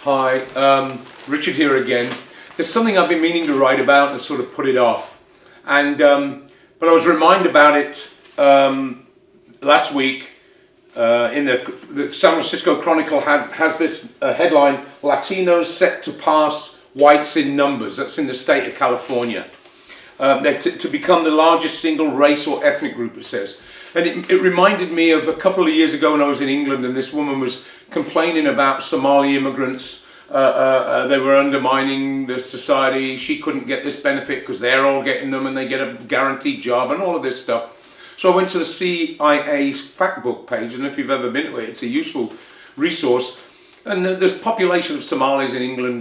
Hi, Richard here again. There's something I've been meaning to write about and sort of put it off. But I was reminded about it last week in the San Francisco Chronicle has this headline, Latinos set to pass whites in numbers. That's in the state of California. They're to become the largest single race or ethnic group, it says. And it reminded me of a couple of years ago when I was in England and this woman was complaining about Somali immigrants. They were undermining the society. She couldn't get this benefit because they're all getting them and they get a guaranteed job and all of this stuff. So I went to the CIA fact book page, and if you've ever been to it, it's a useful resource. And the population of Somalis in England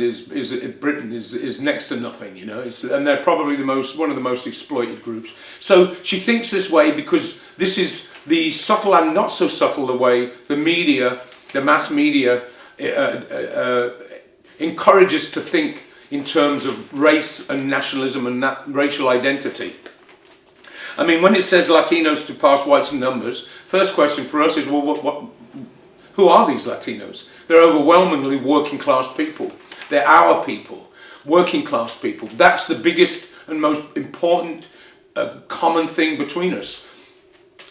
Britain is next to nothing, you know, and they're probably one of the most exploited groups. So she thinks this way because this is the subtle and not so subtle the way the media, the mass media, encourages to think in terms of race and nationalism and racial identity. I mean, when it says Latinos to pass whites in numbers, first question for us is, well, who are these Latinos? They're overwhelmingly working class people. They're our people, working class people. That's the biggest and most important common thing between us.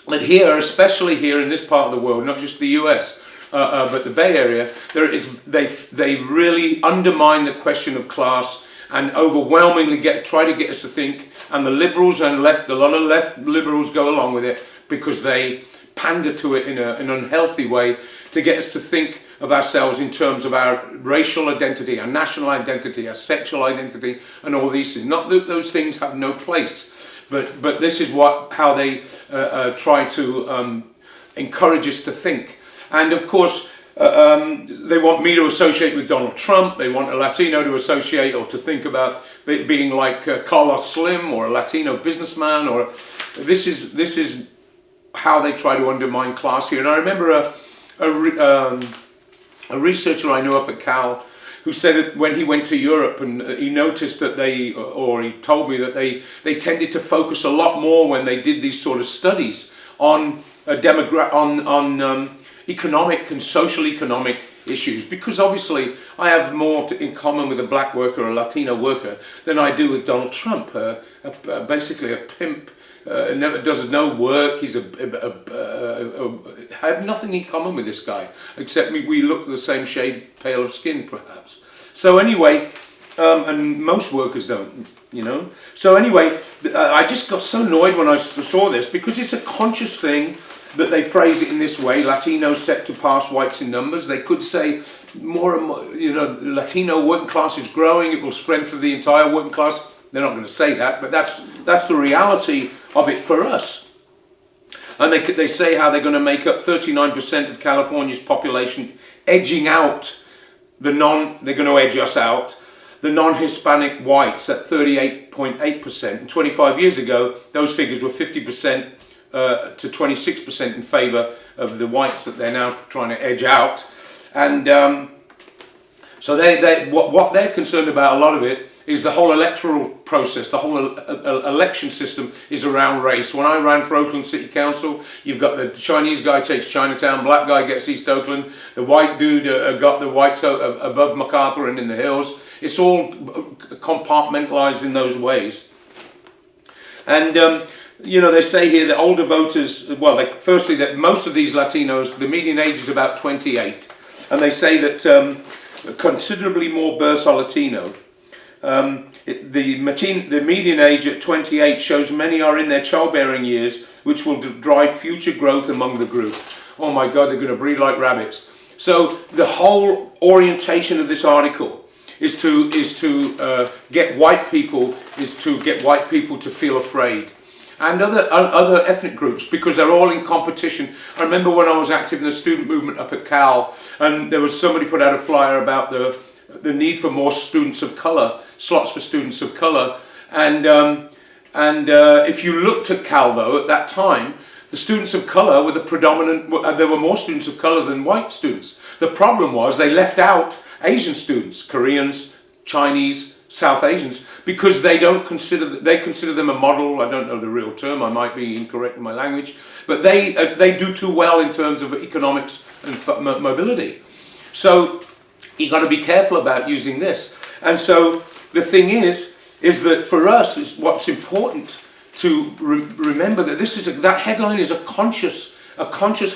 And here, especially here in this part of the world, not just the US, but the Bay Area, they really undermine the question of class and overwhelmingly try to get us to think, and the liberals and a lot of left liberals go along with it because they pander to it in an unhealthy way to get us to think of ourselves in terms of our racial identity, our national identity, our sexual identity, and all these things. Not that those things have no place, but this is how they try to encourage us to think. And of course, they want me to associate with Donald Trump. They want a Latino to associate or to think about being like Carlos Slim or a Latino businessman. Or this is how they try to undermine class here. And I remember a researcher I knew up at Cal who said that when he went to Europe and he noticed that he told me that they tended to focus a lot more when they did these sort of studies on economic and social economic issues, because obviously I have more in common with a black worker or a Latino worker than I do with Donald Trump, basically a pimp. Never does no work. I have nothing in common with this guy except we look the same shade pale of skin, perhaps. So anyway, and most workers don't, you know. So anyway, I just got so annoyed when I saw this because it's a conscious thing that they phrase it in this way: Latinos set to pass whites in numbers. They could say more and more, you know, Latino working class is growing. It will strengthen the entire working class. They're not going to say that, but that's the reality of it for us. And they say how they're going to make up 39% of California's population, edging out they're going to edge us out, the non-Hispanic whites at 38.8%. And 25 years ago, those figures were 50% to 26% in favor of the whites that they're now trying to edge out. And so what they're concerned about, a lot of it, is the whole electoral process. The whole election system is around race. When I ran for Oakland City Council, you've got the Chinese guy takes Chinatown, black guy gets East Oakland, the white dude got the whites above MacArthur and in the hills. It's all compartmentalized in those ways. And you know, they say here that older voters, firstly that most of these Latinos, the median age is about 28. And they say that considerably more births are Latino. The median age at 28 shows many are in their childbearing years, which will drive future growth among the group. Oh my God, they're going to breed like rabbits. So the whole orientation of this article is to get white people to feel afraid. And other ethnic groups, because they're all in competition. I remember when I was active in the student movement up at Cal, and there was somebody put out a flyer about the need for more students of color, slots for students of color. And if you looked at Cal, though, at that time, the students of color were the predominant, there were more students of color than white students. The problem was they left out Asian students, Koreans, Chinese, South Asians, because they consider them a model. I don't know the real term, I might be incorrect in my language, but they do too well in terms of economics and mobility. So you got to be careful about using this. And so the thing is that for us, is what's important to remember that that headline is a conscious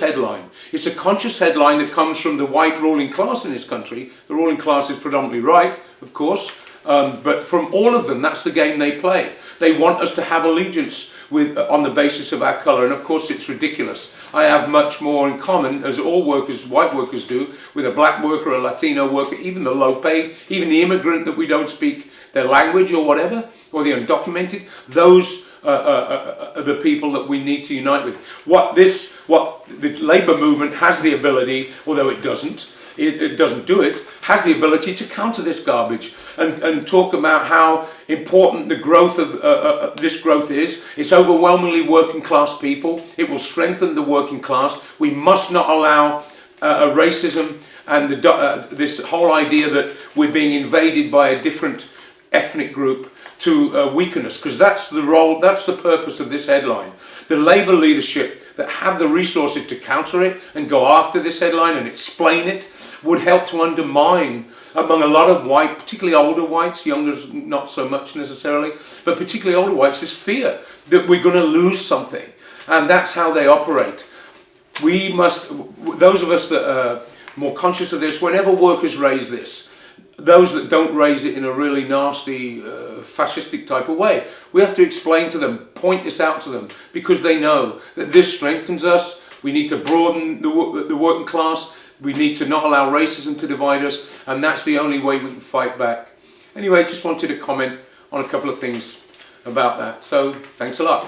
headline. It's a conscious headline that comes from the white ruling class in this country. The ruling class is predominantly right, of course, but from all of them, that's the game they play. They want us to have allegiance on the basis of our colour, and of course it's ridiculous. I have much more in common, as all workers, white workers do, with a black worker, a Latino worker, even the low paid, even the immigrant that we don't speak their language or whatever, or the undocumented. Those are the people that we need to unite with. What the labour movement has the ability, although it doesn't do it, has the ability to counter this garbage and talk about how important the growth of this growth is. It's overwhelmingly working class people. It will strengthen the working class. We must not allow racism and this whole idea that we're being invaded by a different ethnic group to weaken us, because that's the purpose of this headline. The Labour leadership that have the resources to counter it and go after this headline and explain it would help to undermine, among a lot of white, particularly older whites, youngers not so much necessarily, but particularly older whites, this fear that we're going to lose something. And that's how they operate. We must, those of us that are more conscious of this, whenever workers raise this, those that don't raise it in a really nasty, fascistic type of way, we have to explain to them, point this out to them, because they know that this strengthens us. We need to broaden the working class. We need to not allow racism to divide us, and that's the only way we can fight back. Anyway, just wanted to comment on a couple of things about that. So, thanks a lot.